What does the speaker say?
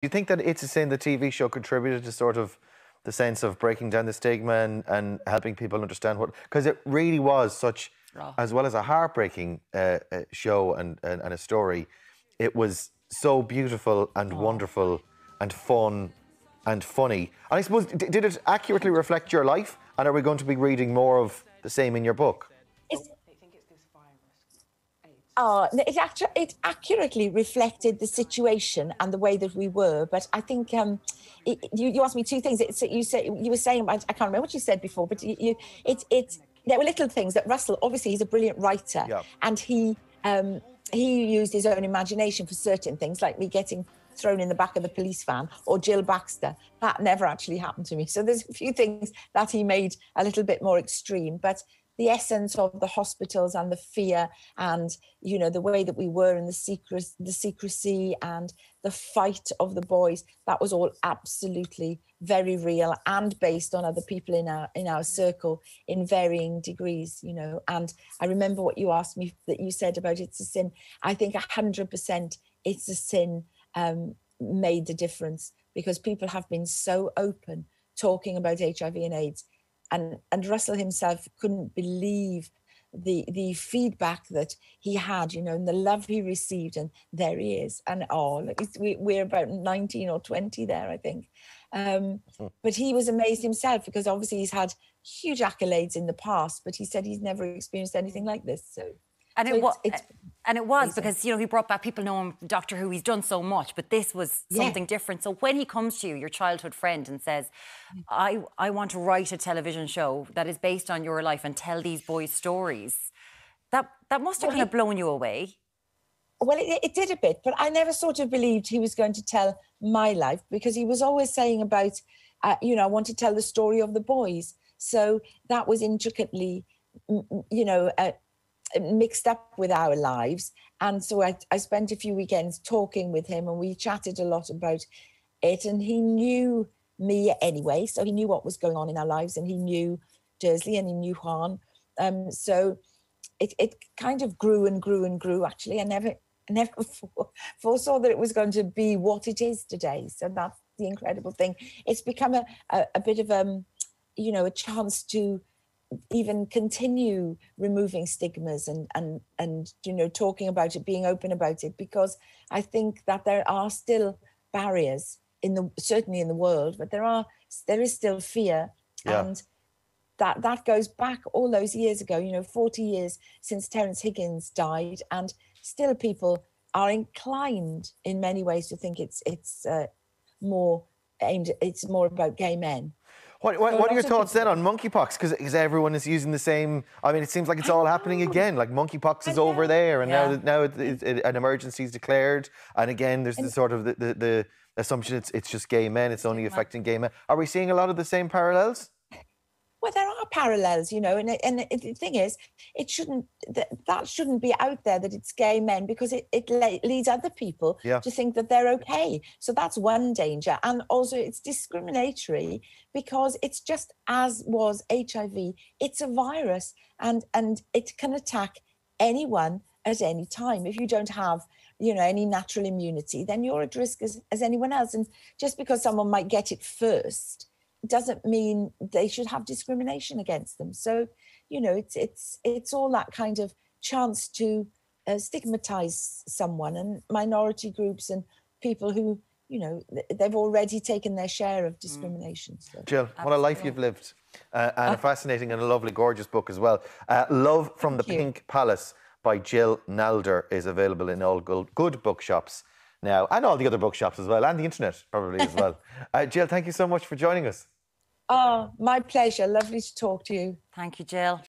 you think that It's a Sin, the TV show, contributed to sort of the sense of breaking down the stigma and helping people understand what... Because it really was such, as well as a heartbreaking show and a story, it was so beautiful and wonderful and fun and funny. And I suppose, did it accurately reflect your life? And are we going to be reading more of the same in your book? It accurately reflected the situation and the way that we were. But I think you asked me two things. You were saying about, I can't remember what you said before, but there were little things that Russell, obviously, he's a brilliant writer, and he used his own imagination for certain things, like me getting thrown in the back of the police van, or Jill Baxter. That never actually happened to me. So there's a few things that he made a little bit more extreme, but the essence of the hospitals and the fear and, you know, the way that we were in the secrecy and the fight of the boys, that was all absolutely very real and based on other people in our circle in varying degrees, you know. And I remember what you asked me, that you said about It's a Sin. I think 100% It's a Sin made the difference, because people have been so open talking about HIV and AIDS. And Russell himself couldn't believe the feedback that he had, you know, and the love he received. And there he is. And we're about 19 or 20 there, I think. But he was amazed himself, because obviously he's had huge accolades in the past, but he said he's never experienced anything like this. And it was because, you know, he brought back, people know him, Doctor Who, he's done so much, but this was something different. So when he comes to you, your childhood friend, and says, I want to write a television show that is based on your life and tell these boys' stories, that must have kind of blown you away. Well, it did a bit, but I never sort of believed he was going to tell my life, because he was always saying about, you know, I want to tell the story of the boys. So that was intricately, you know, mixed up with our lives. And so I spent a few weekends talking with him, and we chatted a lot about it. And he knew me anyway, so he knew what was going on in our lives, and he knew Dursley and he knew Juan. So it kind of grew and grew and grew, actually. I never foresaw that it was going to be what it is today. So that's the incredible thing. It's become a bit of you know, a chance to even continue removing stigmas and you know, talking about it, being open about it, because I think that there are still barriers certainly in the world, but there is still fear, and that goes back all those years ago, you know, 40 years since Terence Higgins died, and still people are inclined in many ways to think it's more about gay men. What are your thoughts then on monkeypox? Because everyone is using the same... I mean, it seems like it's all happening again. Like, monkeypox is over there, and now an emergency is declared. And again, there's the sort of the assumption it's just gay men. It's only affecting gay men. Are we seeing a lot of the same parallels? Well, there are parallels, you know, and the thing is, that shouldn't be out there, that it's gay men, because it leads other people to think that they're okay. So that's one danger. And also it's discriminatory, because it's just as was HIV. It's a virus, and it can attack anyone at any time. If you don't have, you know, any natural immunity, then you're at risk as anyone else. And just because someone might get it first doesn't mean they should have discrimination against them. So, you know, it's all that kind of chance to stigmatize someone, and minority groups and people who, you know, they've already taken their share of discrimination. So. Jill, what a life you've lived, and a fascinating and a lovely, gorgeous book as well. Love from the Pink Palace by Jill Nalder is available in all good bookshops now, and all the other bookshops as well, and the internet probably as well. Jill, thank you so much for joining us. Oh, my pleasure. Lovely to talk to you. Thank you, Jill.